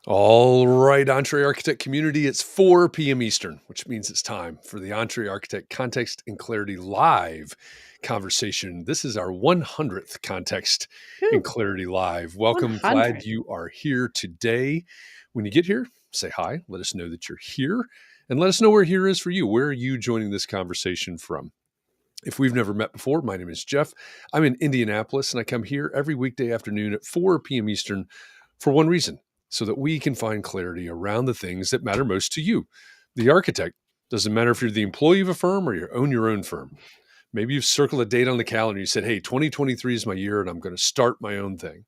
All right, Entree Architect community, it's 4 p.m. Eastern, which means it's time for the Entree Architect Context and Clarity Live conversation. This is our 100th Context and Whew, Clarity Live. Welcome. Glad 100. you are here today. When you get here, say hi. Let us know that you're here and let us know where here is for you. Where are you joining this conversation from? If we've never met before, my name is Jeff. I'm in Indianapolis, and I come here every weekday afternoon at 4 p.m. Eastern for one reason, so that we can find clarity around the things that matter most to you. The architect, doesn't matter if you're the employee of a firm or you own your own firm. Maybe you've circled a date on the calendar. You said, hey, 2023 is my year and I'm going to start my own thing.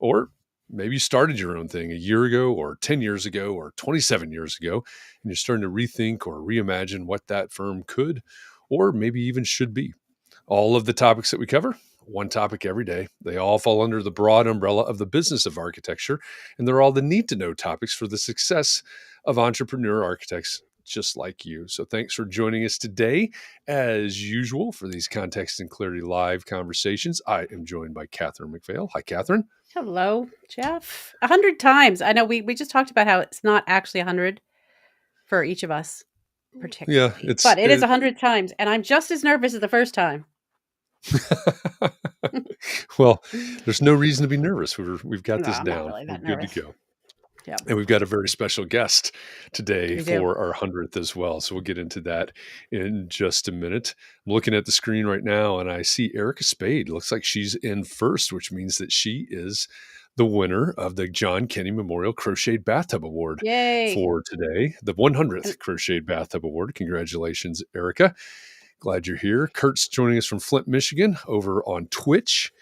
Or maybe you started your own thing a year ago or 10 years ago or 27 years ago, and you're starting to rethink or reimagine what that firm could or maybe even should be. All of the topics that we cover, one topic every day. They all fall under the broad umbrella of the business of architecture, and they're all the need to know topics for the success of entrepreneur architects just like you. So thanks for joining us today. As usual, for these Context and Clarity Live conversations, I am joined by Katharine MacPhail. Hi, Katharine. Hello, Jeff. 100 times. I know we just talked about how it's not actually 100 for each of us Yeah, particularly, it's but it is 100 times, and I'm just as nervous as the first time. well, there's no reason to be nervous. We've got No, this I'm not down. really We're that good to nervous. go. Yeah, And we've got a very special guest today we do. for our 100th as well. So we'll get into that in just a minute. I'm looking at the screen right now and I see Erica Spade. Looks like she's in first, which means that she is the winner of the John Kenny Memorial Crocheted Bathtub Award Yay. for today, the And 100th Crocheted Bathtub Award. Congratulations, Erica. Glad you're here. Kurt's joining us from Flint, Michigan over on Twitch.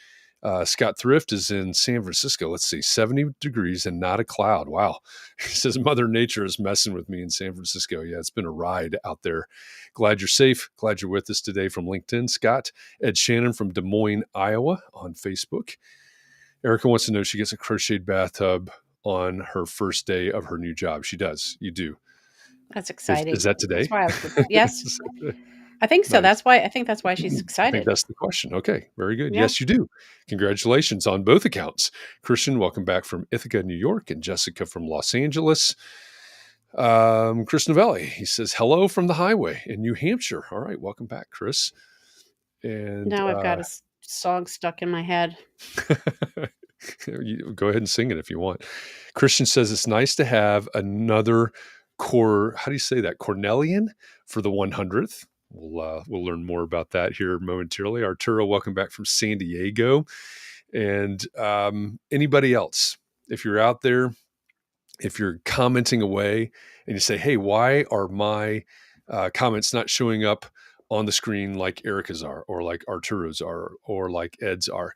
Scott Thrift is in San Francisco. Let's see, 70 degrees and not a cloud. Wow. He says, Mother Nature is messing with me in San Francisco. Yeah, it's been a ride out there. Glad you're safe. Glad you're with us today from LinkedIn. Scott, Ed Shannon from Des Moines, Iowa on Facebook. Erica wants to know if she gets a crocheted bathtub on her first day of her new job. She does. You do. that's Is exciting. that That's today? why I was, yes, I think so. Nice. I think that's why she's I think excited. that's the question. Okay, very good. Yeah. Yes, you do. Congratulations on both accounts. Christian, welcome back from Ithaca, New York, and Jessica from Los Angeles. Chris Novelli, he says, hello from the highway in New Hampshire. All right, welcome back, Chris. And Now I've got a song stuck in my head. you go ahead and sing it if you want. Christian says, it's nice to have another how do you say that? Cornelian for the 100th. We'll learn more about that here momentarily. Arturo, welcome back from San Diego. And anybody else, if you're out there, if you're commenting away and you say, hey, why are my comments not showing up on the screen like Erica's are, or like Arturo's are, or like Ed's are?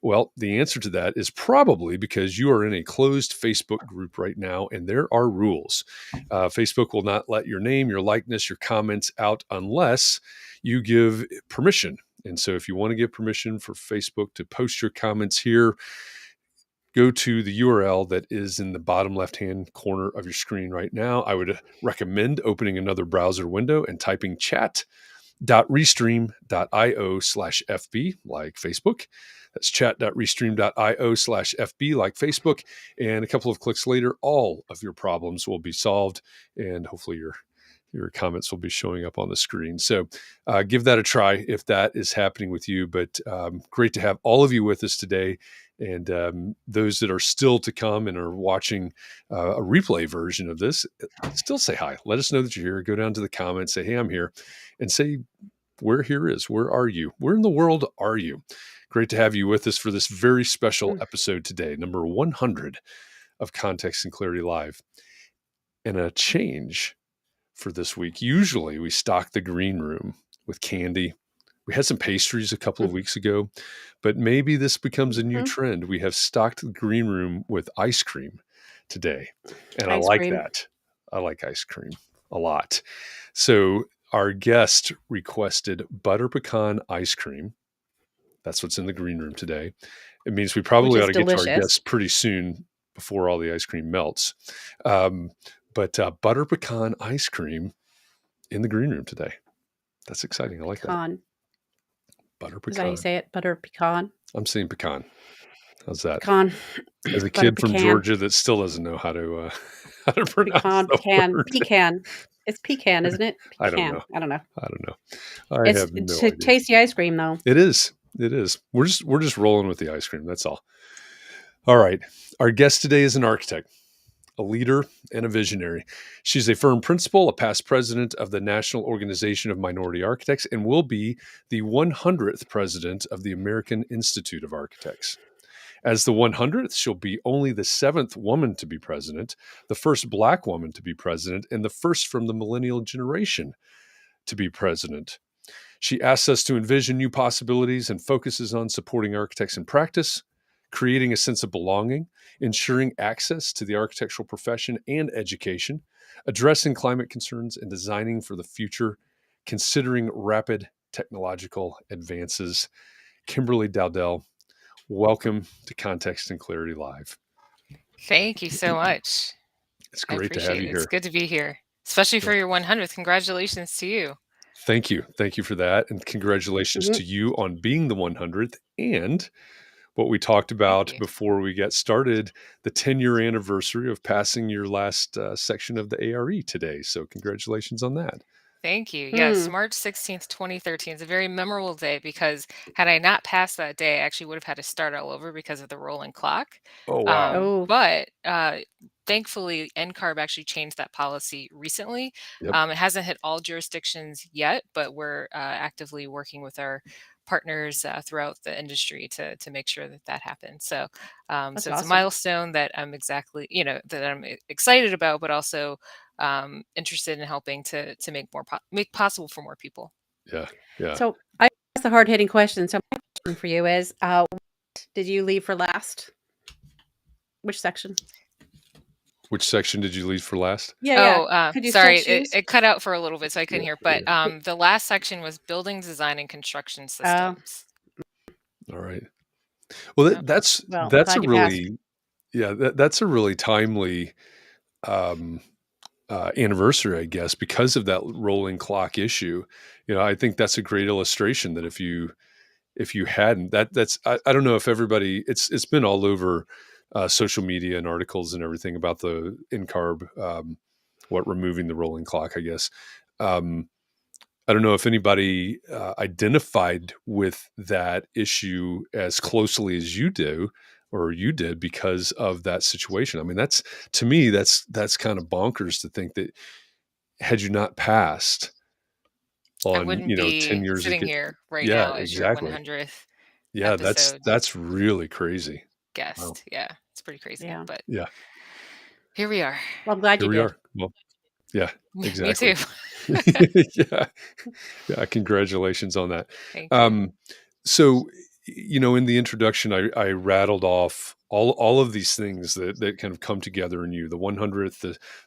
Well, the answer to that is probably because you are in a closed Facebook group right now, and there are rules. Facebook will not let your name, your likeness, your comments out unless you give permission. And so if you want to give permission for Facebook to post your comments here, go to the URL that is in the bottom left-hand corner of your screen right now. I would recommend opening another browser window and typing chat.restream.io/FB like Facebook. That's chat.restream.io/FB like Facebook. And a couple of clicks later, all of your problems will be solved. And hopefully your comments will be showing up on the screen. So give that a try if that is happening with you. But great to have all of you with us today. And those that are still to come and are watching a replay version of this, still say hi. Let us know that you're here. Go down to the comments, say, hey, I'm here, and say where here is. Where are you? Where in the world are you? Great to have you with us for this very special episode today, number 100 of Context and Clarity Live. And a change for this week. Usually we stock the green room with candy. We had some pastries a couple of weeks ago, but maybe this becomes a new trend. We have stocked the green room with ice cream today. And I Ice like cream. that. I like ice cream a lot. So our guest requested butter pecan ice cream. That's what's in the green room today. It means we Which probably ought is to get to our delicious. guests pretty soon before all the ice cream melts. But butter pecan ice cream in the green room today. That's exciting. I like that. Pecan. Butter Is that how you pecan. say it? Butter pecan? I'm saying pecan. How's that? Pecan. As a Butter kid from pecan. Georgia that still doesn't know how to how to pronounce Pecan, the pecan, word. pecan. It's pecan, isn't it? I don't Pecan. know. I don't know. I don't know. I It's have no idea. tasty ice cream though. It is. It is. We're just rolling with the ice cream. That's all. All right. Our guest today is an architect, a leader, and a visionary. She's a firm principal, a past president of the National Organization of Minority Architects, and will be the 100th president of the American Institute of Architects. As the 100th, she'll be only the seventh woman to be president, the first Black woman to be president, and the first from the millennial generation to be president. She asks us to envision new possibilities and focuses on supporting architects in practice, creating a sense of belonging, ensuring access to the architectural profession and education, addressing climate concerns, and designing for the future, considering rapid technological advances. Kimberly Dowdell, welcome to Context and Clarity Live. Thank you so much. It's I great to have appreciate you it. It's here. good to be here, especially for your 100th. Congratulations to you. Thank you. Thank you for that. And congratulations Mhm. to you on being the 100th. And what we talked Thank about you. before we got started, the 10-year anniversary of passing your last section of the ARE today. So congratulations on that. Thank you. Yes, Hmm. March 16th, 2013 is a very memorable day because had I not passed that day, I actually would have had to start all over because of the rolling clock. Oh, wow. Oh, But thankfully, NCARB actually changed that policy recently. Yep. It hasn't hit all jurisdictions yet, but we're actively working with our partners throughout the industry to make sure that that happens. So, that's so it's a awesome. milestone that I'm that I'm excited about, but also interested in helping to make possible for more people. Yeah. Yeah. So I asked the hard hitting question. So my question for you is, what did you leave for last? Which section? Which section did you leave for last? Yeah, yeah. Oh, Could you still sorry, it, choose? it cut out for a little bit, so I couldn't hear. But Yeah. the last section was building design and construction Oh, systems. All right. Well, Yep. well, that's a glad you passed. really that's a really timely um, anniversary, I guess, because of that rolling clock issue. I think that's a great illustration that if you hadn't that's I don't know if everybody it's been all over social media and articles and everything about the NCARB removing the rolling clock, I guess. Um, I don't know if anybody identified with that issue as closely as you do or you did because of that situation. I mean, that's to me, that's kind of bonkers to think that had you not passed I on, wouldn't 10 be years sitting ago. here right Yeah, now as your exactly. 100th Yeah, that's episode that's really crazy. Wow. guest. Yeah, it's pretty crazy, Yeah. but Yeah, here we are. Well, I'm glad here you we did. are. Well, yeah, Me too. exactly. Yeah. Yeah, congratulations on that. Thank you. Um, so, in the introduction, I rattled off all of these things that kind of come together in you: the 100th,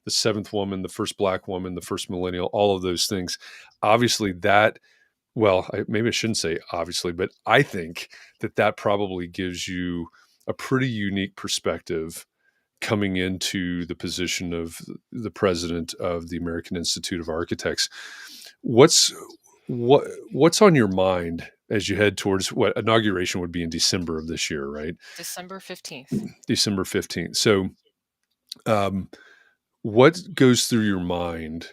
the seventh woman, the first Black woman, the first millennial, all of those things. Obviously, maybe I shouldn't say obviously, but I think that probably gives you a pretty unique perspective coming into the position of the president of the American Institute of Architects. What's what's on your mind as you head towards what inauguration would be in December of this year, right? December 15th. December 15th. So, um, what goes through your mind,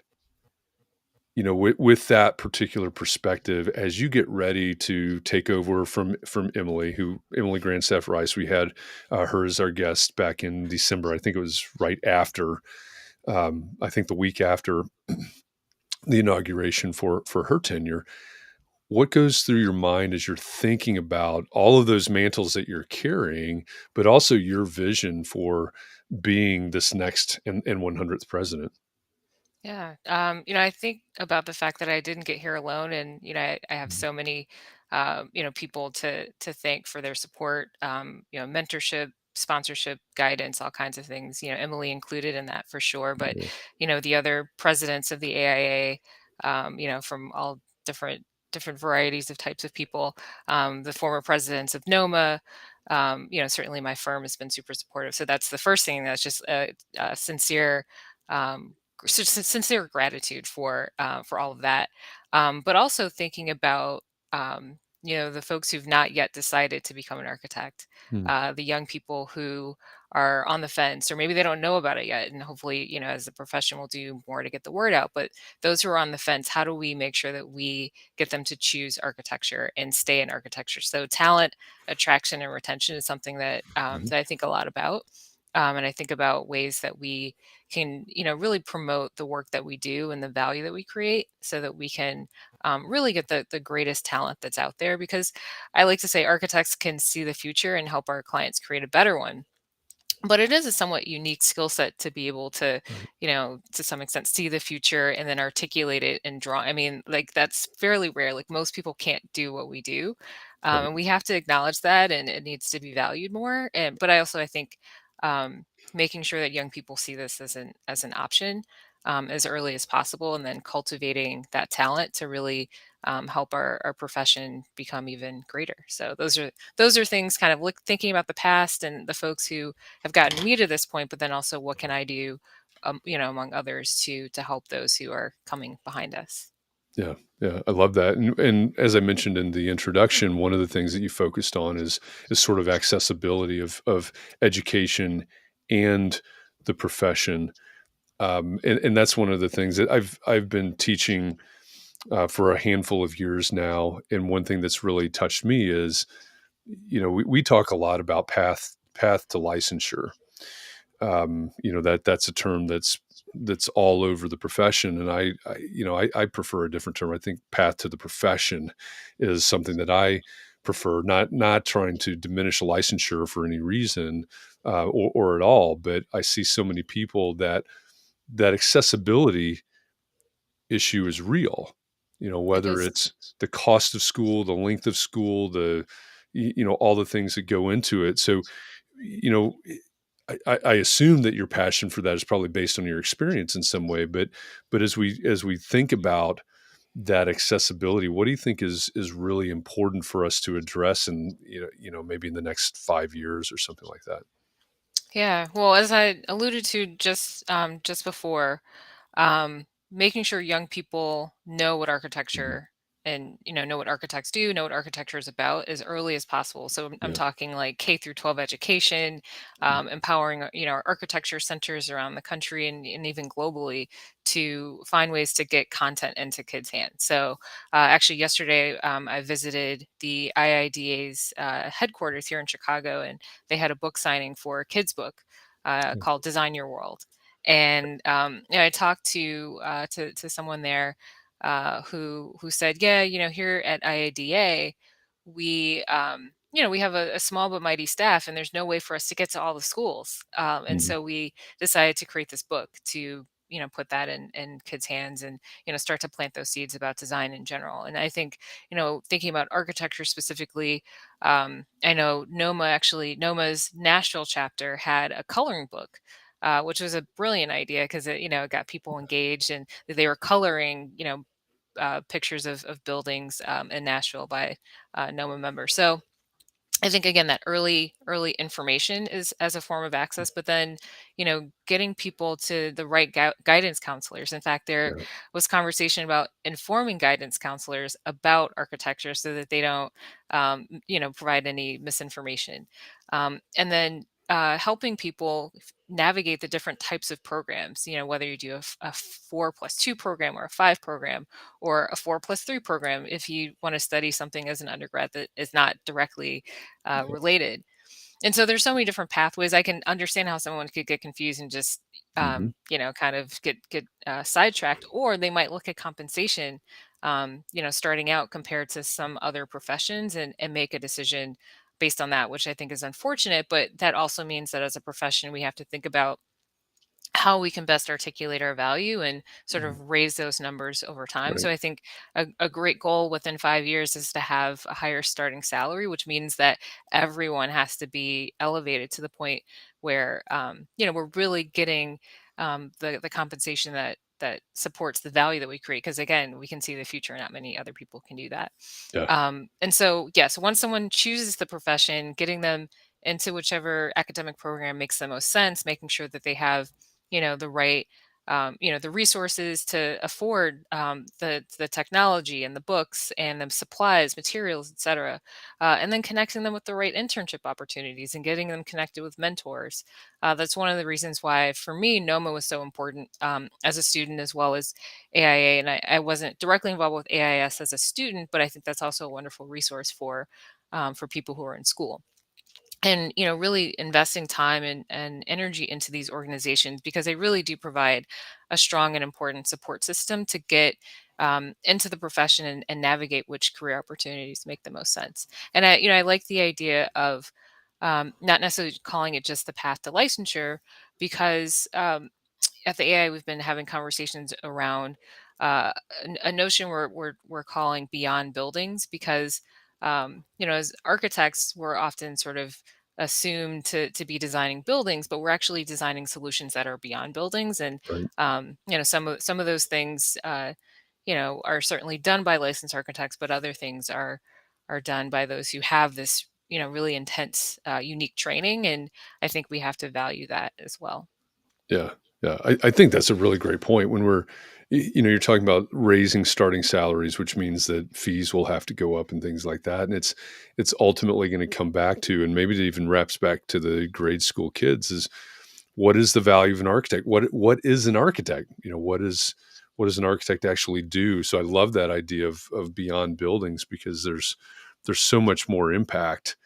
with that particular perspective as you get ready to take over from Emily Grandstaff Rice? We had her as our guest back in December. I think it was right after, I think the week after the inauguration for her tenure. What goes through your mind as you're thinking about all of those mantles that you're carrying, but also your vision for being this next and 100th president? Yeah. I think about the fact that I didn't get here alone, and I have Mhm. so many, people to thank for their support, mentorship, sponsorship, guidance, all kinds of things. Emily included in that for sure, but Yeah. the other presidents of the AIA, from all different varieties of types of people, the former presidents of NOMA. Certainly my firm has been super supportive. So that's the first thing. That's just a sincere. Um, Sincere gratitude for all of that, but also thinking about the folks who've not yet decided to become an architect, Hmm. the young people who are on the fence, or maybe they don't know about it yet. And hopefully, as a profession, we'll do more to get the word out. But those who are on the fence, how do we make sure that we get them to choose architecture and stay in architecture? So talent, attraction, and retention is something that, Mhm. that I think a lot about. And I think about ways that we can, really promote the work that we do and the value that we create so that we can really get the greatest talent that's out there. Because I like to say architects can see the future and help our clients create a better one, but it is a somewhat unique skill set to be able to, Right. to some extent see the future and then articulate it and draw. I mean, like, that's fairly rare. Like, most people can't do what we do. Right. And we have to acknowledge that, and it needs to be valued more. And but I think um, making sure that young people see this as an option as early as possible, and then cultivating that talent to really help our profession become even greater. So those are things, kind of thinking about the past and the folks who have gotten me to this point, but then also what can I do, among others, to help those who are coming behind us. Yeah, yeah, I love that. And as I mentioned in the introduction, one of the things that you focused on is sort of accessibility of education and the profession. And that's one of the things that I've been teaching for a handful of years now. And one thing that's really touched me is, we talk a lot about path to licensure. That's a term that's all over the profession, and I prefer a different term. I think path to the profession is something that I prefer, not trying to diminish licensure for any reason, or at all, but I see so many people that accessibility issue is real. It Whether is. it's the cost of school, the length of school, all the things that go into it. So, you know, I assume that your passion for that is probably based on your experience in some way, but as we think about that accessibility, what do you think is really important for us to address, and maybe in the next 5 years or something like that? Yeah. Well, as I alluded to just before, making sure young people know what Hmm. architecture and know what architects do, know what architecture is about as early as possible. So I'm Yeah. talking like K through 12 education, Mhm. empowering our architecture centers around the country, and even globally, to find ways to get content into kids' hands. So actually yesterday I visited the IIDA's headquarters here in Chicago, and they had a book signing for a kids book Yeah. called Design Your World. And I talked to someone there who said, yeah, here at IADA, we have a small but mighty staff, and there's no way for us to get to all the schools. And Mhm. so we decided to create this book to put that in kids' hands, and start to plant those seeds about design in general. And I think thinking about architecture specifically, I know NOMA's Nashville chapter had a coloring book, which was a brilliant idea because it got people engaged, and they were coloring, pictures of buildings in Nashville by NOMA members. So I think, again, that early information is as a form of access, but then getting people to the right guidance counselors. In fact, there Yeah. was conversation about informing guidance counselors about architecture so that they don't provide any misinformation, and then helping people navigate the different types of programs. Whether you do a 4+2 program or a 5 program, or a 4+3 program if you want to study something as an undergrad that is not directly related. And so there's so many different pathways. I can understand how someone could get confused and just, Mhm. kind of get sidetracked, or they might look at compensation, starting out compared to some other professions, and make a decision based on that, which I think is unfortunate. But that also means that as a profession, we have to think about how we can best articulate our value and sort Mhm. of raise those numbers over time. So Right. I think a great goal within 5 years is to have a higher starting salary, which means that everyone has to be elevated to the point where we're really getting the compensation that supports the value that we create. Because again, we can see the future; not many other people can do that. Yeah. And so, yes, once someone chooses the profession, getting them into whichever academic program makes the most sense, making sure that they have the right the resources to afford the technology and the books and the supplies, materials, etc., and then connecting them with the right internship opportunities and getting them connected with mentors. That's one of the reasons why, for me, NOMA was so important as a student as well as AIA. And I wasn't directly involved with AIS as a student, but I think that's also a wonderful resource for people who are in school. And really investing time and energy into these organizations, because they really do provide a strong and important support system to get into the profession and navigate which career opportunities make the most sense. And I like the idea of not necessarily calling it just the path to licensure, because at the AI, we've been having conversations around uh, a notion we're calling beyond buildings, because as architects, we're often sort of assumed to be designing buildings, but we're actually designing solutions that are beyond buildings. And Right. some of those things are certainly done by licensed architects, but other things are done by those who have this really intense unique training, and I think we have to value that as well. Yeah. Yeah. I think that's a really great point when you're talking about raising starting salaries, which means that fees will have to go up and things like that. And it's ultimately going to come back to, and maybe it even wraps back to the grade school kids, is what is the value of an architect? What is an architect? What does an architect actually do? So I love that idea of beyond buildings, because there's so much more impact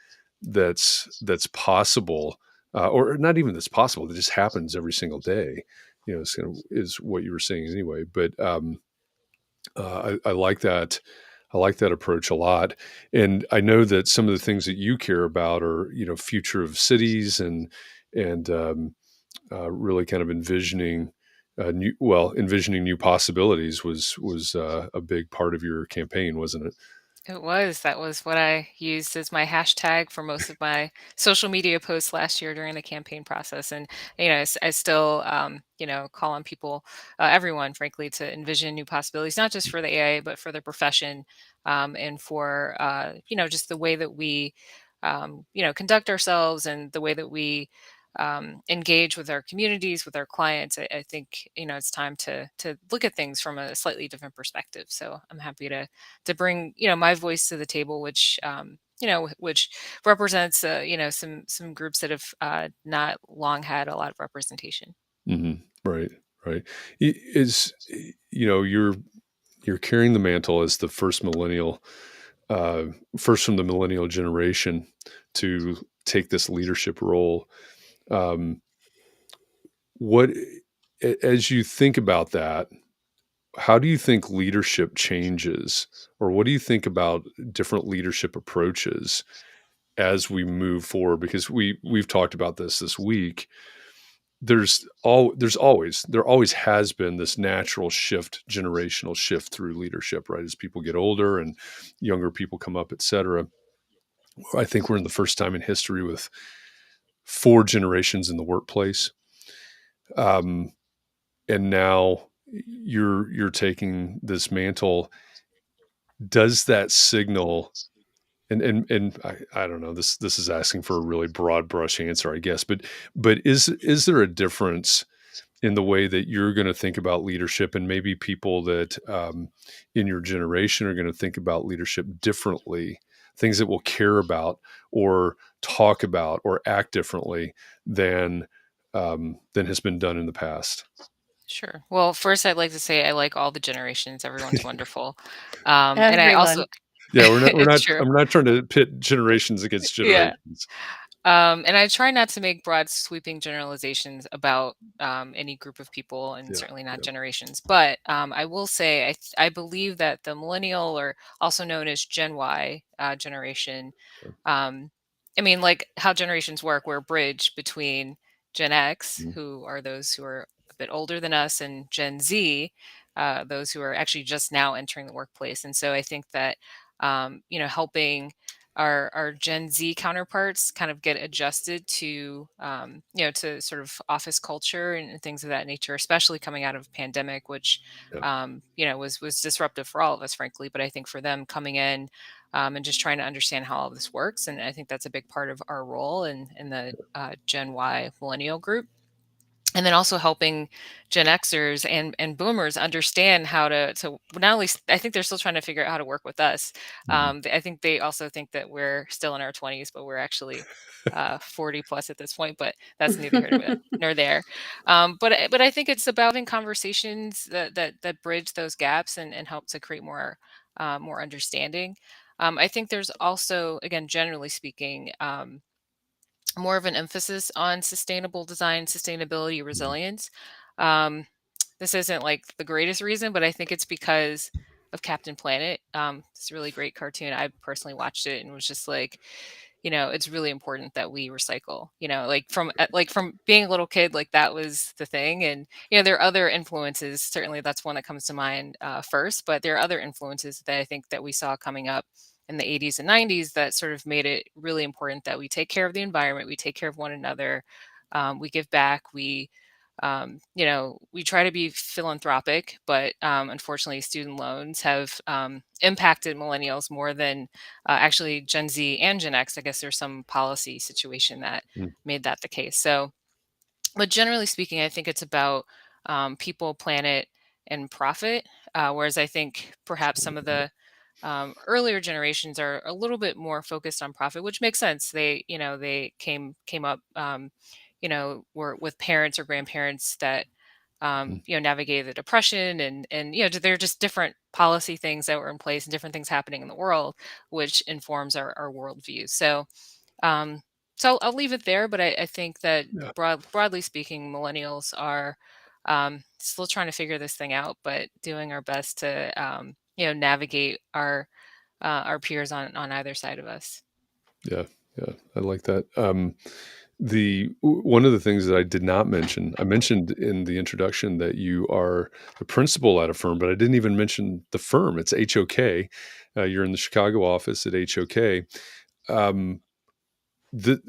that's possible, or not even that's possible. That just happens every single day. Is what you were saying anyway. But I like that. I like that approach a lot, and I know that some of the things that you care about are future of cities and really kind of envisioning new possibilities was a big part of your campaign, wasn't it? It was. That was what I used as my hashtag for most of my social media posts last year during the campaign process. And, I still, call on people, everyone, frankly, to envision new possibilities, not just for the AI, but for the profession, and for, just the way that we, conduct ourselves and the way that we engage with our communities, with our clients. I think, it's time to look at things from a slightly different perspective. So I'm happy to bring my voice to the table, which represents some groups that have not long had a lot of representation. Right, right. Is you're carrying the mantle as the uh, first from the millennial generation to take this leadership role. Um, what, as you think about that, how do you think leadership changes, or what do you think about different leadership approaches as we move forward? Because we've talked about this week. There always has been this natural shift, generational shift through leadership, right? As people get older and younger people come up, et cetera. I think we're in the first time in history with four generations in the workplace. Um, and now you're taking this mantle. Does that signal, and I don't know, this is asking for a really broad brush answer, I guess, but is there a difference in the way that you're going to think about leadership, and maybe people that in your generation are going to think about leadership differently, things that we'll care about or talk about or act differently than has been done in the past? Sure. Well, first, I'd like to say I like all the generations. Everyone's wonderful. And I also, Everyone. Yeah, it's true. I'm not trying to pit generations against Yeah. generations. And I try not to make broad, sweeping generalizations about any group of people, and Yeah, certainly not yeah, generations. But I will say, I believe that the millennial, or also known as Gen Y generation, yeah. um, I mean, like how generations work, we're a bridge between Gen X, Mhm. who are those who are a bit older than us, and Gen Z, those who are actually just now entering the workplace. And so I think that, helping our Gen Z counterparts kind of get adjusted to, to sort of office culture and things of that nature, especially coming out of a pandemic, which, Yeah, was disruptive for all of us, frankly. But I think for them coming in, and just trying to understand how all of this works, and I think that's a big part of our role in the Gen Y millennial group. and then also helping Gen Xers and boomers understand how to not only, I think they're still trying to figure out how to work with us. I think they also think that we're still in our 20s, but we're actually 40 plus at this point, but that's neither here nor there. But I think it's about having conversations that bridge those gaps and help to create more understanding. I think there's also, again, generally speaking, more of an emphasis on sustainable design, sustainability, resilience. Um, this isn't like the greatest reason, but I think it's because of Captain Planet. It's a really great cartoon. I personally watched it and was just like, it's really important that we recycle. Like from being a little kid, like that was the thing. And there are other influences. Certainly, that's one that comes to mind first. But there are other influences that I think that we saw coming up in the 80s and 90s that sort of made it really important that we take care of the environment, we take care of one another, we give back, we try to be philanthropic, but unfortunately, student loans have impacted millennials more than actually Gen Z and Gen X. I guess there's some policy situation that Mm. made that the case. So, but generally speaking, I think it's about people, planet, and profit. Whereas I think perhaps some of the earlier generations are a little bit more focused on profit, which makes sense. They came up, were with parents or grandparents that Mm. navigated the depression, and there are just different policy things that were in place and different things happening in the world, which informs our worldview. Um, so I'll leave it there, but I think that Yeah. broadly speaking, millennials are still trying to figure this thing out, but doing our best to navigate our peers on either side of us. Yeah. Yeah. I like that. One of the things that I did not mention, I mentioned in the introduction that you are the principal at a firm, but I didn't even mention the firm. It's HOK. You're in the Chicago office at HOK. Um,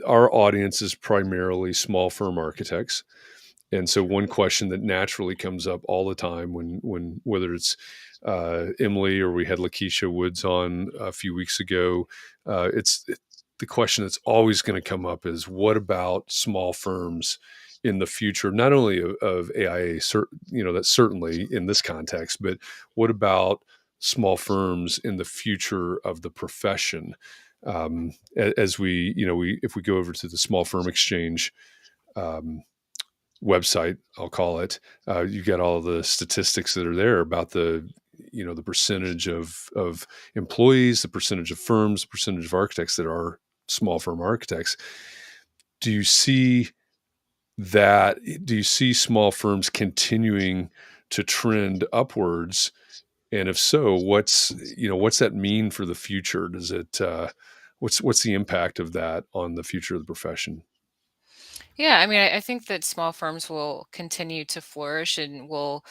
our audience is primarily small firm architects. And so one question that naturally comes up all the time when whether it's Emily or we had Lakeisha Woods on a few weeks ago, the question that's always going to come up is what about small firms in the future, not only of AIA, that's certainly in this context, but what about small firms in the future of the profession? As if we go over to the Small Firm Exchange um, website, I'll call it, you get all the statistics that are there about the percentage of employees, the percentage of firms, the percentage of architects that are small firm architects. Do you see that? Do you see small firms continuing to trend upwards? And if so, what's that mean for the future? Does it what's the impact of that on the future of the profession? Yeah, I mean, I think that small firms will continue to flourish and will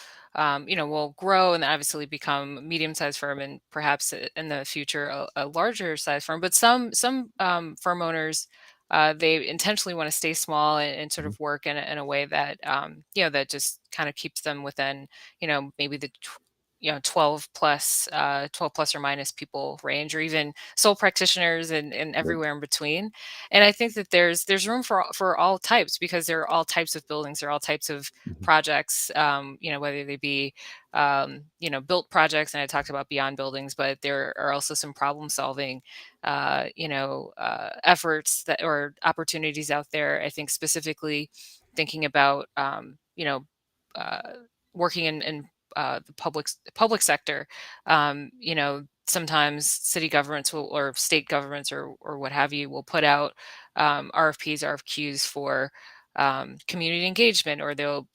grow and obviously become a medium-sized firm and perhaps in the future a larger size firm. But some firm owners, they intentionally want to stay small and sort Mhm. of work in a way that that just kind of keeps them within maybe the 12 plus or minus people range, or even sole practitioners and Yep. everywhere in between. And I think that there's room for all types, because there are all types of buildings, there are all types of Mhm. projects, whether they be built projects, and I talked about beyond buildings, but there are also some problem solving efforts that or opportunities out there. I think specifically thinking about uh, working in the public sector. Sometimes city governments will, or state governments, or what have you, will put out RFPs, RFQs for community engagement, or they'll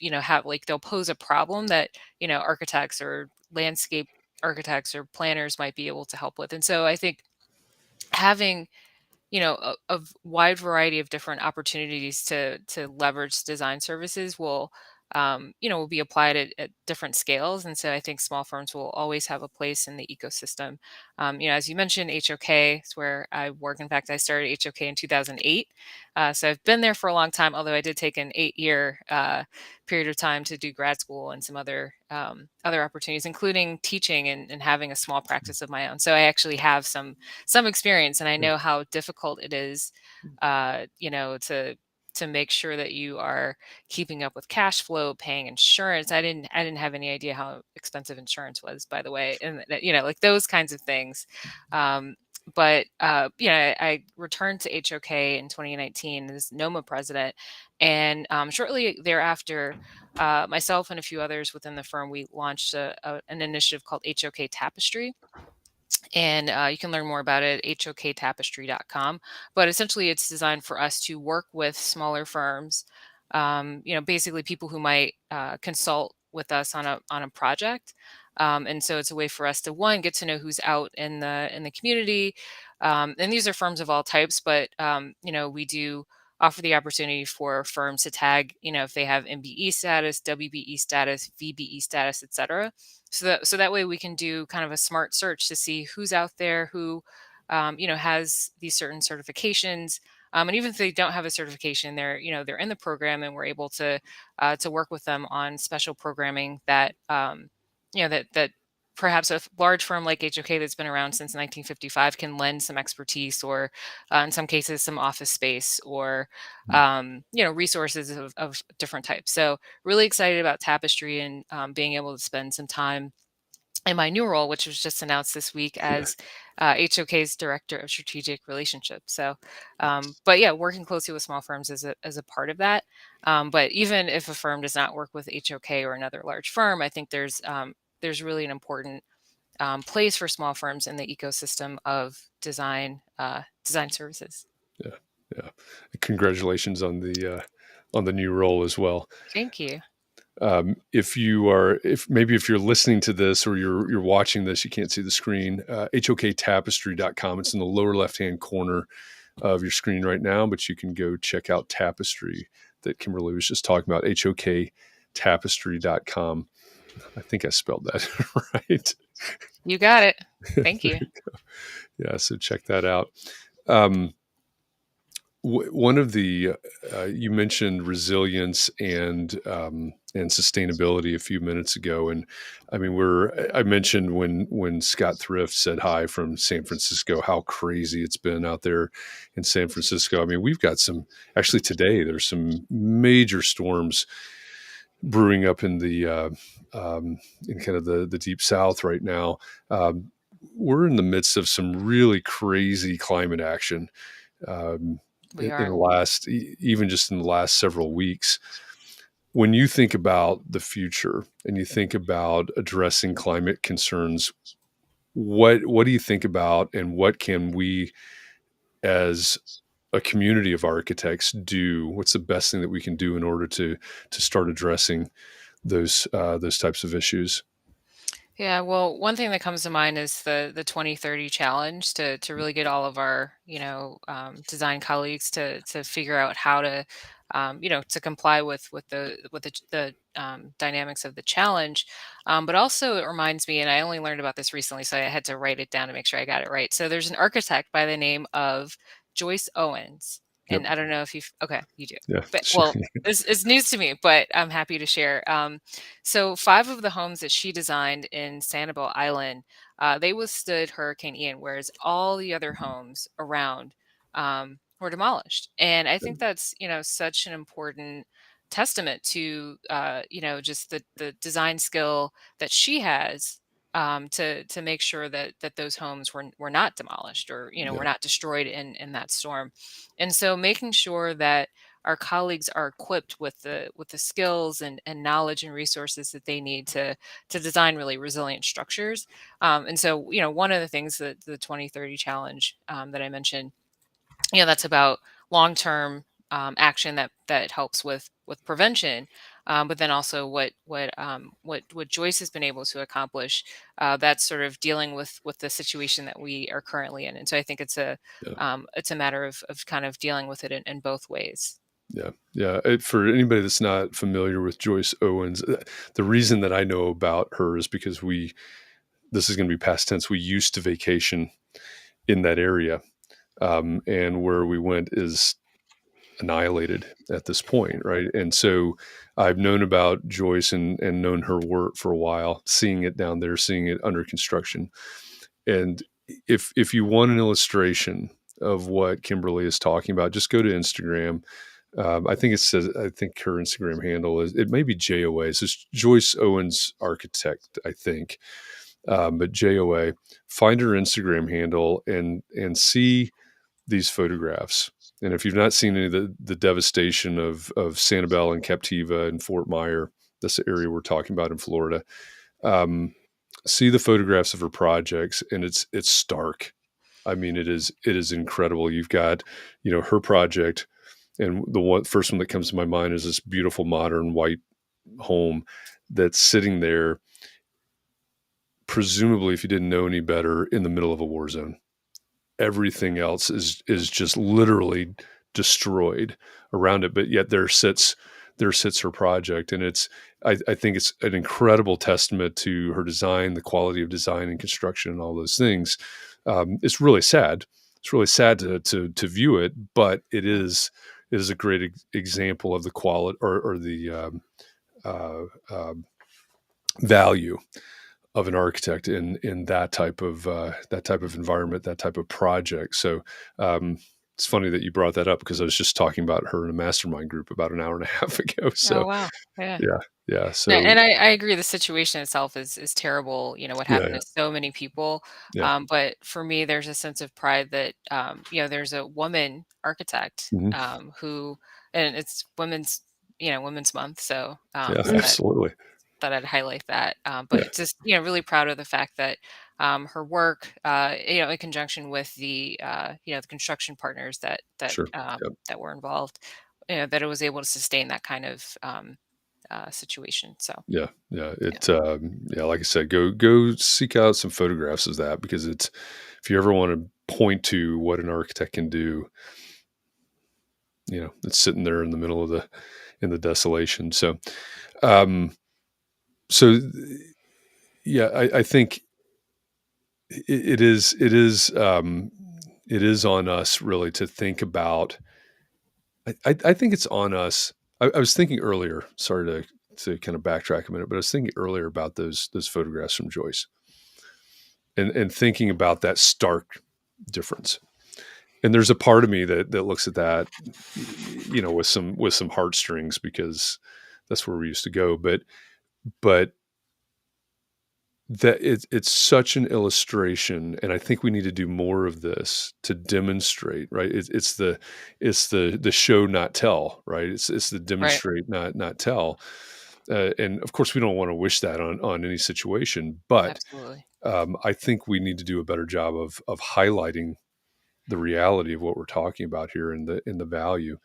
pose a problem that architects or landscape architects or planners might be able to help with. And so I think having a wide variety of different opportunities to leverage design services will be applied at different scales. And so I think small firms will always have a place in the ecosystem. As you mentioned, HOK is where I work. In fact, I started HOK in 2008. So I've been there for a long time, although I did take an 8-year period of time to do grad school and some other opportunities, including teaching and having a small practice of my own. So I actually have some experience, and I Yeah. know how difficult it is, to to make sure that you are keeping up with cash flow, paying insurance. I didn't have any idea how expensive insurance was, by the way, and like those kinds of things. But I returned to HOK in 2019 as NOMA president, and shortly thereafter, myself and a few others within the firm, we launched an initiative called HOK Tapestry. And you can learn more about it at hoktapestry.com. But essentially, it's designed for us to work with smaller firms, basically people who might consult with us on a project. And so it's a way for us to, one, get to know who's out in the community. And these are firms of all types, but we do offer the opportunity for firms to tag, if they have MBE status, WBE status, VBE status, etc. So that way we can do kind of a smart search to see who's out there who, has these certain certifications. And even if they don't have a certification, they're in the program, and we're able to work with them on special programming that, that perhaps a large firm like HOK that's been around since 1955 can lend some expertise, or in some cases some office space, or resources of different types. So really excited about Tapestry, and being able to spend some time in my new role, which was just announced this week as HOK's Director of Strategic Relationships. So, but yeah, working closely with small firms is a part of that. But even if a firm does not work with HOK or another large firm, I think there's really an important place for small firms in the ecosystem of design services. Yeah. Congratulations on the new role as well. Thank you. If you're listening to this or you're watching this, you can't see the screen. HOKtapestry.com. It's in the lower left-hand corner of your screen right now, but you can go check out Tapestry that Kimberly was just talking about. HOKtapestry.com. I think I spelled that right. You got it. Thank you. Yeah, so check that out. One of the you mentioned resilience and sustainability a few minutes ago, and I mean I mentioned when Scott Thrift said hi from San Francisco, how crazy it's been out there in San Francisco. I mean, we've got actually today there's some major storms brewing up in the in kind of the deep south right now. We're in the midst of some really crazy climate action. Even just in the last several weeks. When you think about the future and you think about addressing climate concerns, what do you think about, and what can we as a community of architects do? What's the best thing that we can do in order to start addressing those types of issues? Yeah, well, one thing that comes to mind is the 2030 challenge to really get all of our design colleagues to figure out how to to comply with the dynamics of the challenge. But also it reminds me, and I only learned about this recently, so I had to write it down to make sure I got it right. So there's an architect by the name of Joyce Owens. And Yep. I don't know if you do. Yeah. But well, it's news to me, but I'm happy to share. So 5 of the homes that she designed in Sanibel Island, they withstood Hurricane Ian, whereas all the other homes around were demolished. And I think that's such an important testament to just the design skill that she has, to make sure that those homes were not demolished, or were not destroyed in that storm. And so making sure that our colleagues are equipped with the skills and knowledge and resources that they need to design really resilient structures. And so one of the things that the 2030 challenge that I mentioned, that's about long-term action that helps with prevention, but then also what Joyce has been able to accomplish, that's sort of dealing with the situation that we are currently in. And so I think it's a matter of kind of dealing with it in both ways. Yeah. For anybody that's not familiar with Joyce Owens, the reason that I know about her is because this is going to be past tense, we used to vacation in that area. And where we went is annihilated at this point, right? And so I've known about Joyce and known her work for a while, seeing it down there, seeing it under construction. And if you want an illustration of what Kimberly is talking about, just go to Instagram. I think it says, I think her Instagram handle is, it may be JOA. It's just Joyce Owens Architect, I think. But JOA, find her Instagram handle and see these photographs. And if you've not seen any of the devastation of Sanibel and Captiva and Fort Myer, this area we're talking about in Florida, see the photographs of her projects, and it's stark. I mean, it is incredible. You've got, her project, and the first one that comes to my mind is this beautiful modern white home that's sitting there, presumably, if you didn't know any better, in the middle of a war zone. Everything else is just literally destroyed around it, but yet there sits her project, and I think it's an incredible testament to her design, the quality of design and construction, and all those things. It's really sad. It's really sad to view it, but it is a great example of the quality or the value of an architect in that type of environment, that type of project. So it's funny that you brought that up, because I was just talking about her in a mastermind group about an hour and a half ago. So Oh, wow. Yeah. yeah. No, So and I agree the situation itself is terrible, what happened yeah, to so many people. yeah. But for me, there's a sense of pride that, there's a woman architect Mhm. who, and it's Women's Month. So Yeah, so absolutely. that I'd highlight that. Yeah, But just, really proud of the fact that her work, in conjunction with the construction partners sure. Yep. that were involved, that it was able to sustain that kind of situation. So Yeah, yeah. yeah, Yeah, like I said, go seek out some photographs of that, because if you ever want to point to what an architect can do, it's sitting there in the middle of in the desolation. So, um, so yeah, I think it is on us really to think about. I think it's on us. I was thinking earlier. Sorry to kind of backtrack a minute, but I was thinking earlier about those photographs from Joyce, and thinking about that stark difference. And there's a part of me that looks at that, with some heartstrings, because that's where we used to go. But that it's such an illustration, and I think we need to do more of this to demonstrate, right? It's the show not tell, right? It's the right, demonstrate not tell. And of course we don't want to wish that on any situation, but absolutely, I think we need to do a better job of highlighting the reality of what we're talking about here, and the value.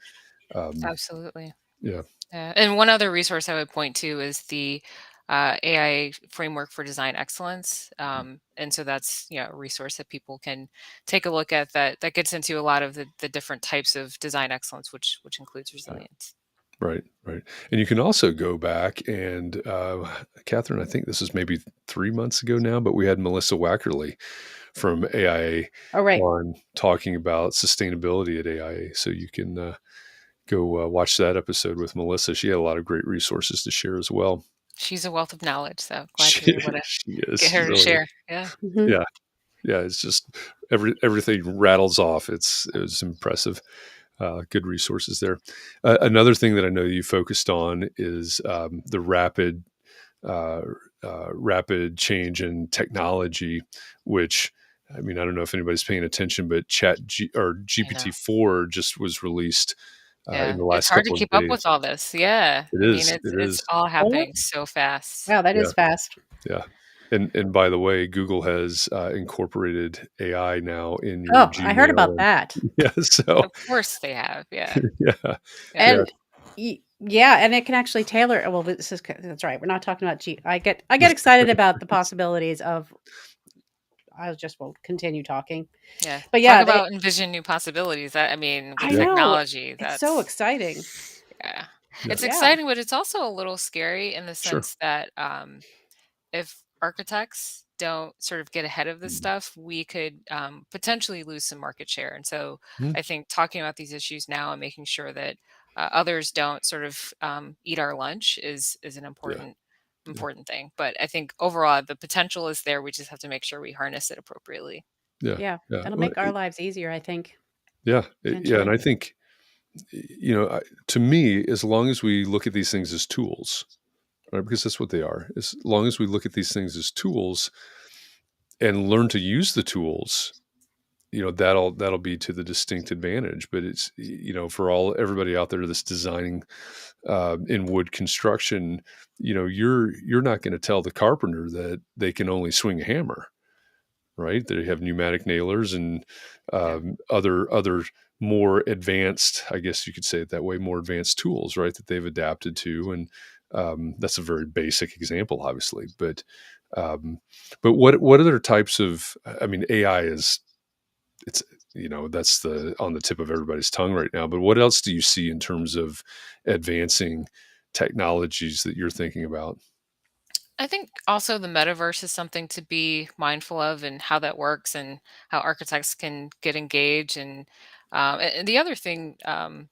um, absolutely. yeah. Yeah. And one other resource I would point to is the AI framework for design excellence. And so that's a resource that people can take a look at, that gets into a lot of the different types of design excellence, which includes Yeah. resilience. Right, right. And you can also go back and, Katharine, I think this is maybe 3 months ago now, but we had Melissa Wackerly from AIA Oh, right. on, talking about sustainability at AIA. So you can go watch that episode with Melissa. She had a lot of great resources to share as well. She's a wealth of knowledge, so glad to She, be able to she get is her to really, share. Yeah. Mhm. yeah, yeah. It's just everything rattles off. It was impressive. Good resources there. Another thing that I know you focused on is the uh, rapid change in technology, which, I mean, I don't know if anybody's paying attention, but I know. GPT-4 just was released in Yeah. the It's last hard to couple of keep up with days. all this. Yeah. It I mean, is. it's It it's is. all Oh, happening so fast. wow, that Yeah. is fast. Yeah. And by the way, Google has incorporated AI now in your Oh, I heard Gmail. about that. Yeah. So Of course they have. Yeah. yeah. Yeah. Yeah. And yeah, and it can actually tailor. Well, that's right. We're not talking about I get excited about the possibilities of. I just won't continue talking. Yeah. But Talk yeah, they. about Envision New Possibilities. I mean, with I Yeah. know, technology, it's so that's exciting. yeah. Yeah. It's Yeah. exciting, but it's also a little scary in the Sure. sense that if architects don't sort of get ahead of this Mm. stuff, we could potentially lose some market share. And so Mm. I think talking about these issues now and making sure that others don't sort of eat our lunch is an Yeah. Yeah. important thing. But I think overall the potential is there. We just have to make sure we harness it appropriately. Yeah. Yeah, Yeah. it'll Well, make our lives easier, I think, yeah. Yeah. And eventually. I think to me, as long as we look at these things as tools, right? Because that's what they are. As long as we look at these things as tools and learn to use the tools, that'll be to the distinct advantage. But it's, for everybody out there that's designing in wood construction, you're not going to tell the carpenter that they can only swing a hammer, right? They have pneumatic nailers and Yeah. other more advanced, I guess you could say it that way, more advanced tools, right? That they've adapted to, and that's a very basic example, obviously. Um, but what other types of? I mean, AI is it's that's the on the tip of everybody's tongue right now. But what else do you see in terms of advancing technologies that you're thinking about? I think also the metaverse is something to be mindful of and how that works and how architects can get engaged. And the other thing,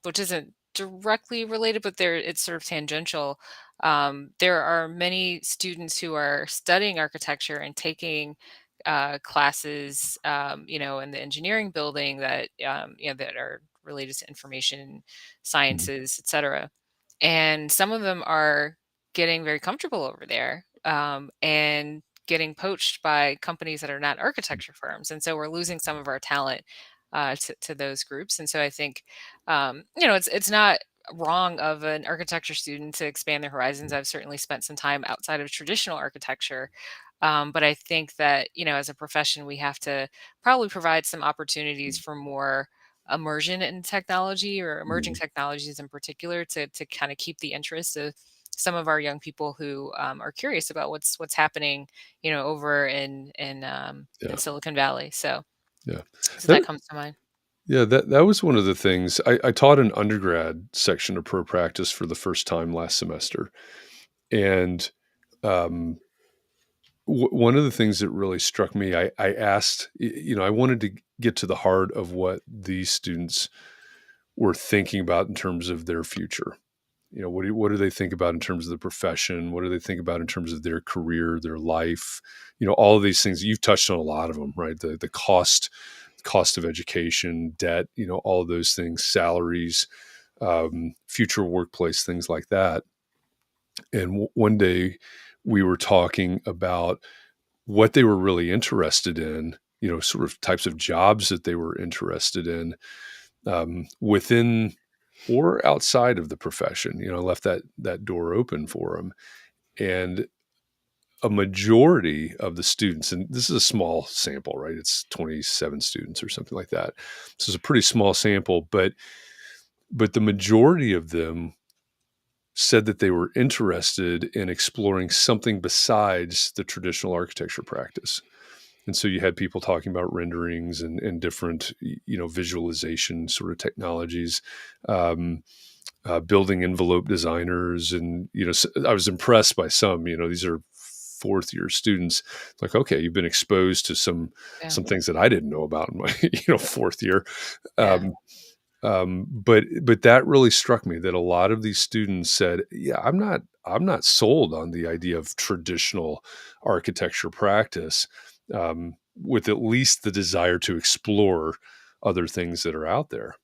which isn't directly related, but it's sort of tangential. There are many students who are studying architecture and taking classes, in the engineering building that are related to information Mhm. sciences, et cetera. And some of them are getting very comfortable over there, and getting poached by companies that are not architecture firms. And so we're losing some of our talent to those groups. And so I think, it's not wrong of an architecture student to expand their horizons. I've certainly spent some time outside of traditional architecture. But I think that, as a profession, we have to probably provide some opportunities for more immersion in technology or emerging Mhm. technologies in particular to kind of keep the interest of some of our young people who are curious about what's happening, over in Yeah, Silicon Valley. yeah. So that That comes to mind. Yeah, that was one of the things. I taught an undergrad section of pro practice for the first time last semester, and um, one of the things that really struck me, I asked, I wanted to get to the heart of what these students were thinking about in terms of their future. What do they think about in terms of the profession? What do they think about in terms of their career, their life? All of these things. You've touched on a lot of them, right? The cost of education, debt, all of those things, salaries, future workplace, things like that. And one day we were talking about what they were really interested in, sort of types of jobs that they were interested in, within or outside of the profession. Left that door open for them. And a majority of the students, and this is a small sample, right? It's 27 students or something like that. So it's a pretty small sample, but the majority of them said that they were interested in exploring something besides the traditional architecture practice. And so you had people talking about renderings and different, visualization sort of technologies, um, building envelope designers. And, I was impressed by some, these are fourth year students. Like, okay, you've been exposed to Yeah. some things that I didn't know about in my, fourth year. Yeah. Um, but that really struck me that a lot of these students said, "Yeah, I'm not sold on the idea of traditional architecture practice, with at least the desire to explore other things that are out there."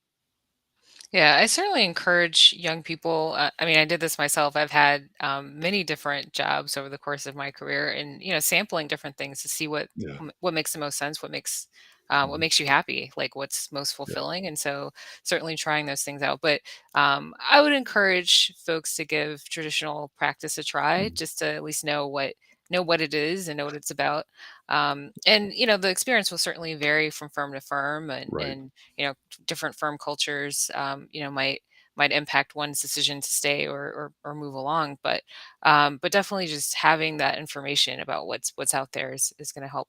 Yeah, I certainly encourage young people. I mean, I did this myself. I've had many different jobs over the course of my career, and sampling different things to see Yeah, what makes the most sense, what mhm, makes you happy, like what's most yeah, fulfilling. And so, certainly trying those things out. But I would encourage folks to give traditional practice a try, mhm, just to at least know what it is and know what it's about. And the experience will certainly vary from firm to firm, and right, and different firm cultures, might impact one's decision to stay or move along. But definitely just having that information about what's out there is going to help,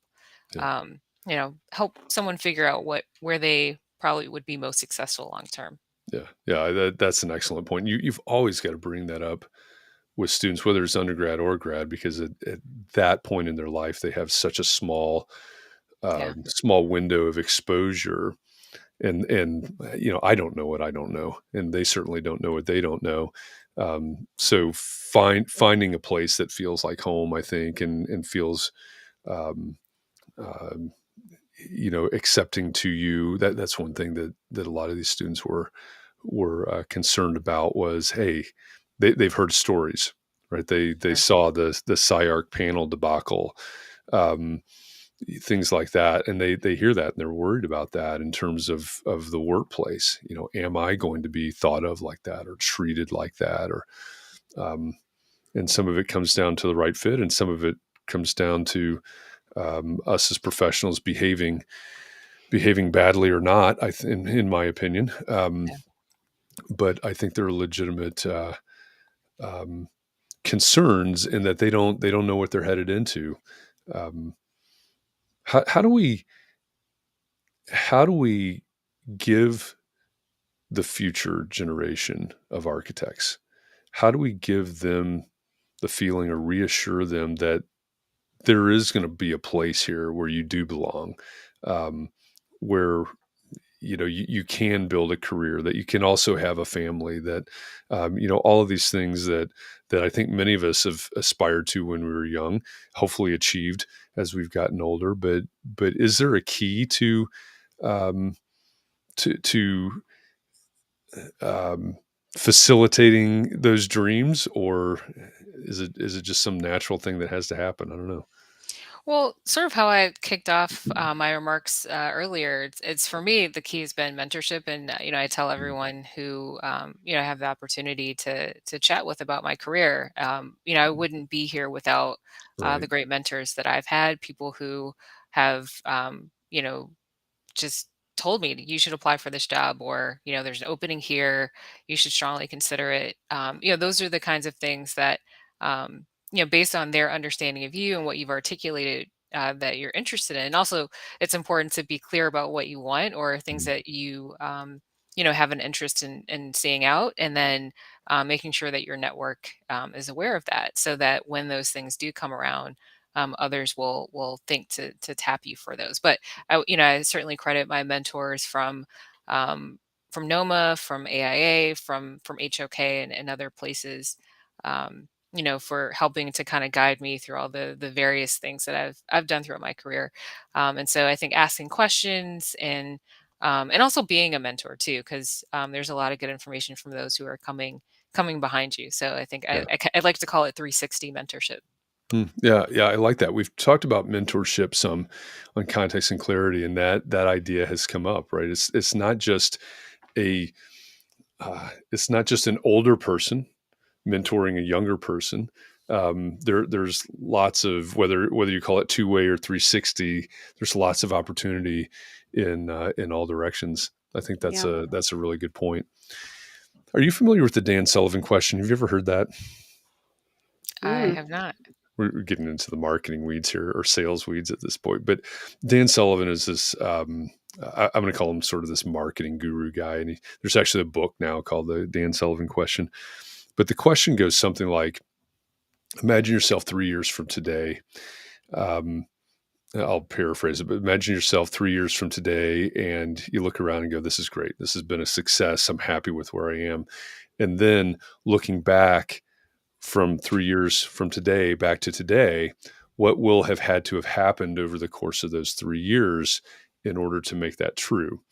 yeah, help someone figure out where they probably would be most successful long term. yeah, yeah. That's an excellent point. You've always got to bring that up with students, whether it's undergrad or grad, because at that point in their life, they have such a Yeah. small window of exposure. And I don't know what I don't know, and they certainly don't know what they don't know. So finding a place that feels like home, I think, and feels, um, um, accepting to you. That's one thing that a lot of these students were concerned about was, hey, they've heard stories, right? They Sure. saw the SCI-Arc panel debacle, um, things like that, and they hear that and they're worried about that in terms of the workplace. Am I going to be thought of like that or treated like that? Or um, and some of it comes down to the right fit, and some of it comes down to us as professionals behaving badly or not. In my opinion, Yeah. but I think there are legitimate um, concerns in that they don't know what they're headed into. Um, how do we give the future generation of architects? How do we give them the feeling or reassure them that there is going to be a place here where you do belong, um, where you can build a career, that you can also have a family, that all of these things that I think many of us have aspired to when we were young, hopefully achieved as we've gotten older. But is there a key to um, to um, facilitating those dreams, or is it just some natural thing that has to happen? I don't know. Well, sort of how I kicked off my remarks earlier, it's for me the key has been mentorship, and I tell everyone who I have the opportunity to chat with about my career. I wouldn't be here without Right. the great mentors that I've had, people who have just told me you should apply for this job, or there's an opening here, you should strongly consider it. Those are the kinds of things that based on their understanding of you and what you've articulated, that you're interested in. And also, it's important to be clear about what you want, or things that you have an interest in seeing out, and then making sure that your network is aware of that, so that when those things do come around, others will think to tap you for those. But I certainly credit my mentors from NOMA, from AIA, from HOK, and other places, for helping to kind of guide me through all the various things that I've done throughout my career. And so I think asking questions, and also being a mentor too, because there's a lot of good information from those who are coming behind you. So I think Yeah. I like to call it 360 mentorship. Yeah, yeah, I like that. We've talked about mentorship some on Context and Clarity, and that idea has come up, right? A it's not just an older person mentoring a younger person. There's lots of, whether you call it two-way or 360. There's lots of opportunity in all directions. I think that's Yeah. a really good point. Are you familiar with the Dan Sullivan question? Have you ever heard that? I Mm. have not. We're getting into the marketing weeds here, or sales weeds at this point. But Dan Sullivan is this. I'm going to call him sort of this marketing guru guy, and there's actually a book now called the Dan Sullivan Question. But the question goes something like: imagine yourself 3 years from today. Um, I'll paraphrase it, but imagine yourself 3 years from today, and you look around and go, "This is great. This has been a success. I'm happy with where I am." And then looking back from 3 years from today back to today, what will have had to have happened over the course of those 3 years in order to make that true?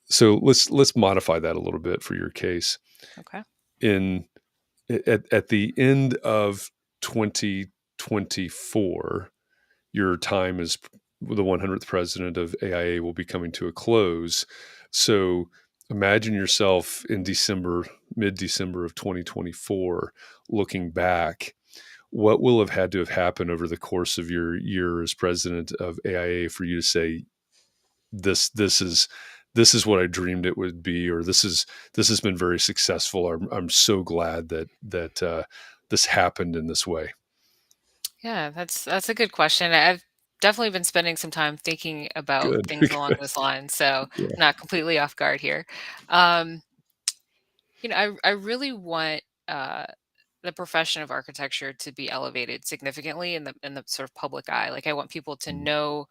So let's modify that a little bit for your case. Okay. In at the end of 2024, your time as the 100th president of AIA will be coming to a close. So imagine yourself in mid-December of 2024, looking back. What will have had to have happened over the course of your year as president of AIA for you to say, this is what I dreamed it would be, or this has been very successful. I'm so glad that this happened in this way. Yeah, that's a good question. I've definitely been spending some time thinking about Good. things along Good. those lines, so Yeah. not completely off guard here. Um, I really want the profession of architecture to be elevated significantly in the sort of public eye. Like, I want people to know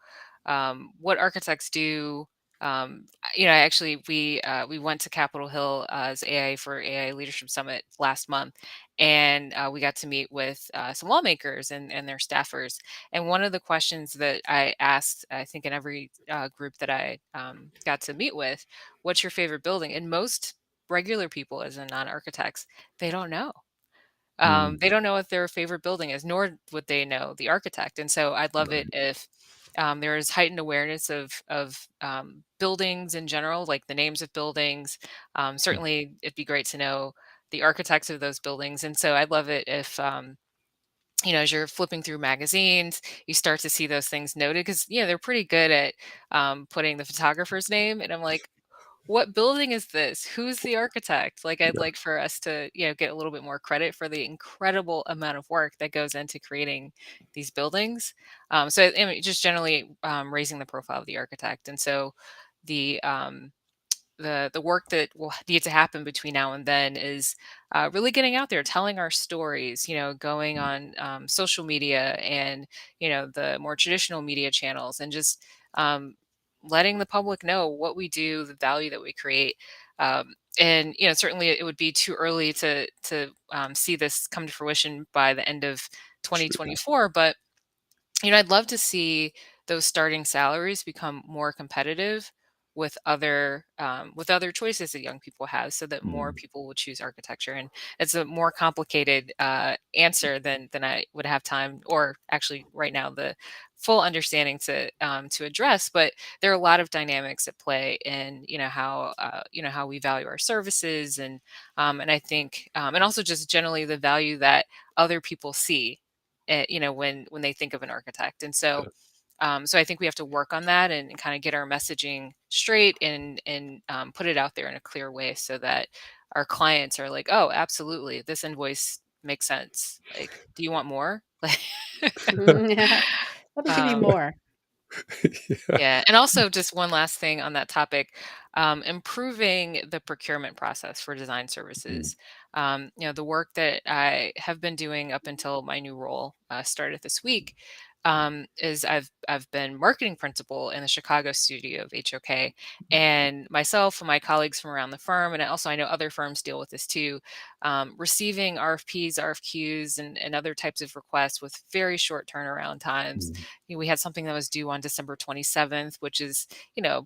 what architects do. Actually, we went to Capitol Hill as AI for AI Leadership Summit last month, and we got to meet with some lawmakers and their staffers. And one of the questions that I asked, I think in every group that I got to meet with, "What's your favorite building?" And most regular people, as in non-architects, they don't know. Mm. They don't know what their favorite building is, nor would they know the architect. And so I'd love it Right. if there is heightened awareness of buildings in general, like the names of buildings. Certainly, it'd be great to know the architects of those buildings. And so I'd love it if as you're flipping through magazines, you start to see those things noted because they're pretty good at putting the photographer's name. And I'm like, what building is this? Who's the architect? Like, I'd Yeah. like for us to, get a little bit more credit for the incredible amount of work that goes into creating these buildings. So, I mean, just generally raising the profile of the architect. And so, the the work that will need to happen between now and then is really getting out there, telling our stories. Going on social media and the more traditional media channels, and just um, letting the public know what we do, the value that we create. And certainly it would be too early to see this come to fruition by the end of Sure. 2024, but I'd love to see those starting salaries become more competitive with other choices that young people have, so that more Mm. people will choose architecture. And it's a more complicated answer than I would have time, or actually right now, the full understanding to address. But there are a lot of dynamics at play in how we value our services, and I think and also just generally the value that other people see when they think of an architect. And so Yeah. so I think we have to work on that and kind of get our messaging straight and put it out there in a clear way, so that our clients are like, oh, absolutely, this invoice makes sense. Like, do you want more? Like, Yeah. Let me give you um, more. Yeah. yeah, and also just one last thing on that topic, improving the procurement process for design Mm. services. The work that I have been doing up until my new role started this week is I've been marketing principal in the Chicago studio of HOK, and myself and my colleagues from around the firm, and also I know other firms deal with this too, receiving RFPs, RFQs, and other types of requests with very short turnaround times. Mm. We had something that was due on December 27th, which is,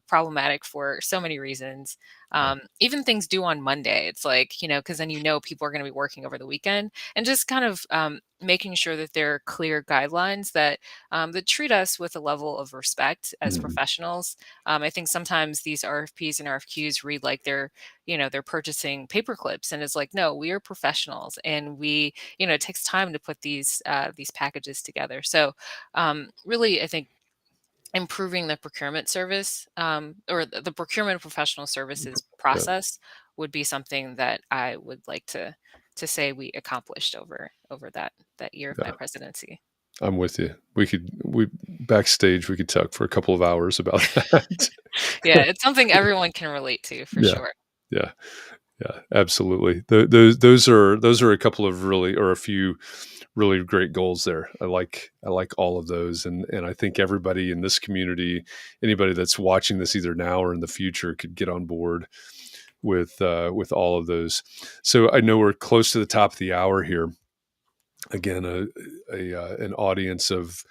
problematic for so many reasons. Yeah. Even things due on Monday, it's like, because then people are going to be working over the weekend, and just kind of making sure that there are clear guidelines that treat us with a level of respect as Mm. professionals. I think sometimes these RFPs and RFQs read like they're purchasing paper clips, and it's like, no, we are professionals, and it takes time to put these packages together. So really, I think improving the procurement service or the procurement professional services Yeah. process would be something that I would like to say we accomplished over that year of my Yeah. presidency. I'm with you. We backstage, we could talk for a couple of hours about that. Yeah, it's something everyone can relate to for Yeah. sure. Yeah. Yeah, absolutely. Those are a couple of really, or a few really great goals there. I like all of those, and I think everybody in this community, anybody that's watching this either now or in the future, could get on board with all of those. So I know we're close to the top of the hour here. Again, an audience of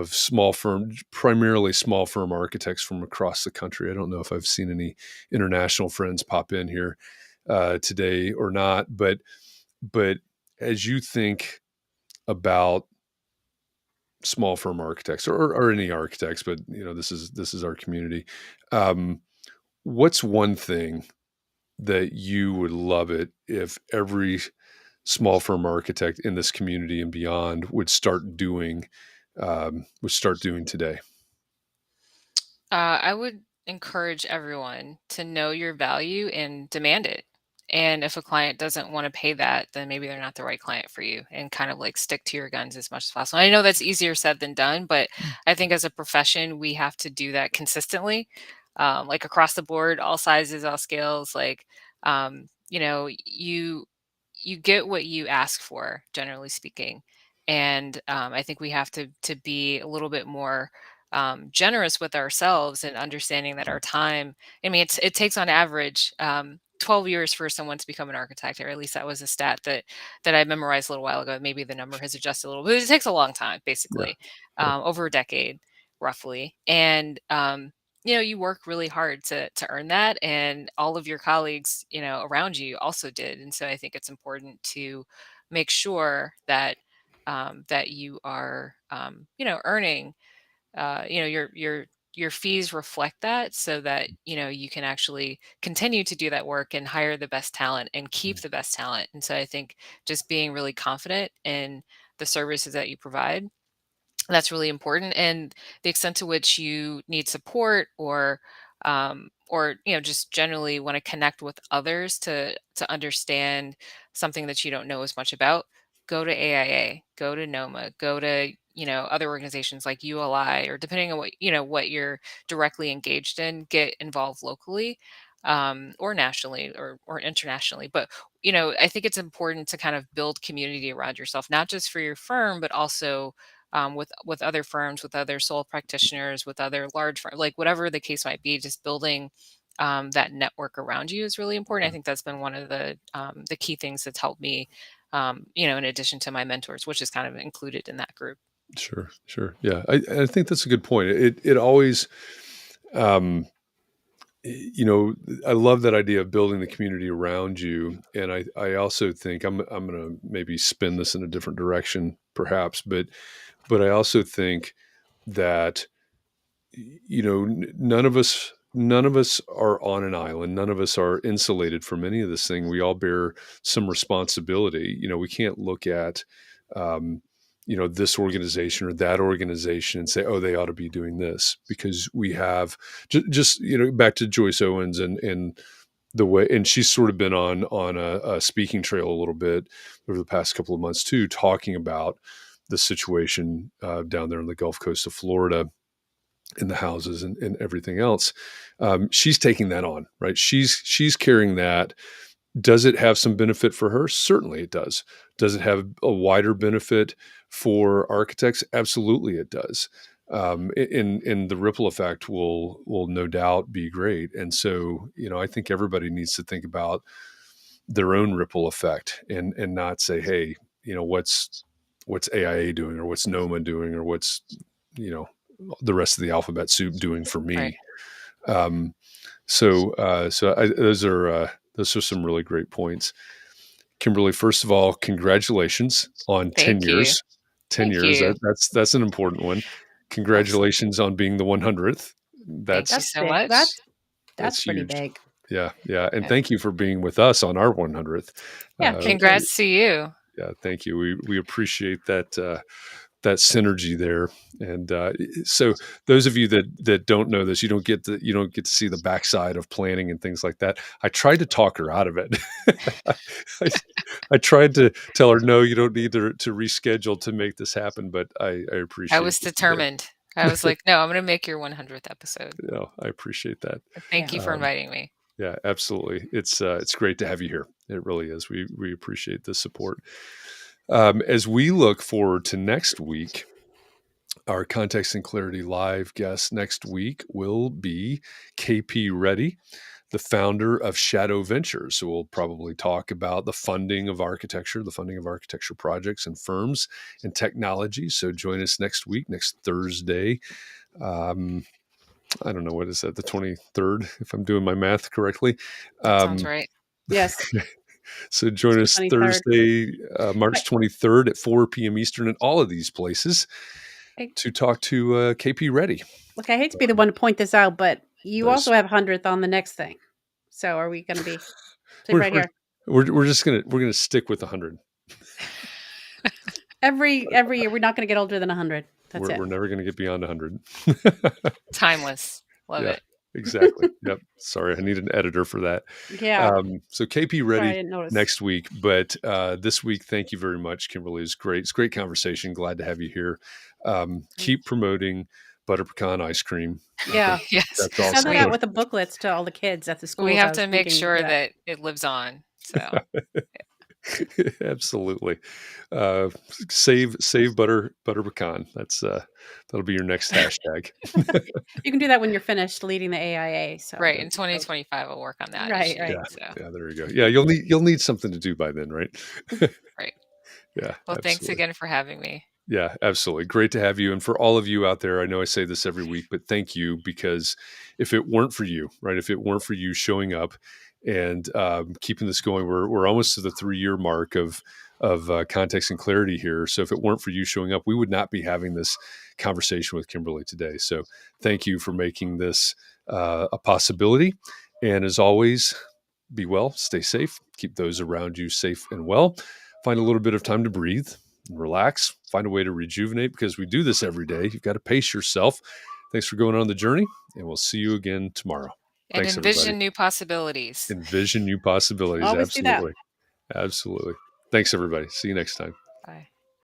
small firm, primarily small firm architects from across the country. I don't know if I've seen any international friends pop in here today or not, but as you think about small firm architects, or any architects, but this is our community. Um, what's one thing that you would love it if every small firm architect in this community and beyond would start doing today? I would encourage everyone to know your value and demand it. And if a client doesn't want to pay that, then maybe they're not the right client for you, and kind of like stick to your guns as much as possible. I know that's easier said than done, but I think as a profession, we have to do that consistently, like across the board, all sizes, all scales. Like, you get what you ask for, generally speaking. And I think we have to be a little bit more generous with ourselves, and understanding that our time, I mean, it takes on average 12 years for someone to become an architect, or at least that was a stat that I memorized a little while ago. Maybe the number has adjusted a little, but it takes a long time, Yeah, basically, yeah, over a decade, roughly. And you work really hard to earn that, and all of your colleagues, around you also did. And so I think it's important to make sure that that you are, earning, your fees reflect that, so that you can actually continue to do that work and hire the best talent and keep the best talent. And so I think just being really confident in the services that you provide, that's really important. And the extent to which you need support, or just generally want to connect with others to understand something that you don't know as much about, go to AIA, go to NOMA, go to other organizations like ULI, or depending on what you're directly engaged in, get involved locally, or nationally, or internationally. But I think it's important to kind of build community around yourself, not just for your firm, but also with other firms, with other sole practitioners, with other large firms, like whatever the case might be. Just building that network around you is really important. I think that's been one of the key things that's helped me, in addition to my mentors, which is kind of included in that group. Sure. Yeah, I think that's a good point. It always, um, I love that idea of building the community around you, and I also think I'm going to maybe spin this in a different direction, perhaps, but I also think that none of us are on an island. None of us are insulated from any of this thing. We all bear some responsibility. We can't look at um, this organization or that organization and say, oh, they ought to be doing this, because we have just back to Joyce Owens and the way, and she's sort of been on a speaking trail a little bit over the past couple of months too, talking about the situation down there on the Gulf Coast of Florida, in the houses and everything else. She's taking that on, right? She's carrying that. Does it have some benefit for her? Certainly it does. Does it have a wider benefit for architects? Absolutely it does. And the ripple effect will no doubt be great. And so, I think everybody needs to think about their own ripple effect, and not say, hey, what's AIA doing, or what's NOMA doing, or what's, the rest of the alphabet soup doing for Right. me. Um, those are some really great points. Kimberly, first of all, congratulations on 10 Thank you. years. 10 Thank years. you. That's an important one. Absolutely. Congratulations on being the 100th. Thank you That's That's so big. much. That's pretty huge. big. Yeah. And Yeah. thank you for being with us on our 100th. Yeah, thank you. Congrats to you. Yeah, thank you. We appreciate that synergy there. And so those of you that don't know this, you don't get to see the backside of planning and things like that. I tried to talk her out of it. I tried to tell her, no, you don't need to reschedule to make this happen. But I I appreciate was that you determined. I was like, no, I'm going to make your 100th episode. did. I appreciate that. Thank Yeah. you for inviting me. Yeah, absolutely. It's great to have you here. It really is. We appreciate the support. As we look forward to next week, our Context and Clarity Live guest next week will be KP Reddy, the founder of Shadow Ventures. So we'll probably talk about the funding of architecture projects and firms and technology. So join us next week, next Thursday. I don't know, what is that, the 23rd, if I'm doing my math correctly. That sounds right. Yes. So join us 23rd. Thursday, March 23rd at 4 p.m. Eastern in all of these places Hey. to talk to KP Reddy. Look, I hate to be the one to point this out, but you Those- also have 100th on the next thing. So are we going to be We're- here? We're gonna stick with 100. Every year, we're not going to get older than 100. That's it. We're never gonna get beyond 100. Timeless. Love Yeah. it. Exactly. Yep. Sorry, I need an editor for that. Yeah. So KP Sorry, I Reddy didn't notice. next week, but this week, thank you very much, Kimberly. It's great. It's a great conversation. Glad to have you here. Keep promoting butter pecan ice cream. Yeah. Yes. That's Send awesome. that out with the booklets to all the kids at the school. We have to make sure that it lives on. So Absolutely. Save butter pecan. That'll be your next hashtag. you can do that when you're finished leading the AIA. So right, in 2025 I'll work on that. Right, issue, right. Yeah. So. Yeah, there you go. Yeah, you'll need something to do by then, right? Right. Yeah. Well, thanks absolutely. again for having me. Yeah, absolutely. Great to have you. And for all of you out there, I know I say this every week, but thank you, because if it weren't for you, right, if it weren't for you showing up and keeping this going, we're almost to the 3-year mark of context and clarity here. So if it weren't for you showing up, we would not be having this conversation with Kimberly today. So thank you for making this a possibility. And as always, be well, stay safe, keep those around you safe and well. Find a little bit of time to breathe and relax, find a way to rejuvenate, because we do this every day. You've got to pace yourself. Thanks for going on the journey, and we'll see you again tomorrow. And Thanks, everybody. envision new possibilities. Envision new possibilities. Always do that. Absolutely. Absolutely. Thanks, everybody. See you next time. Bye.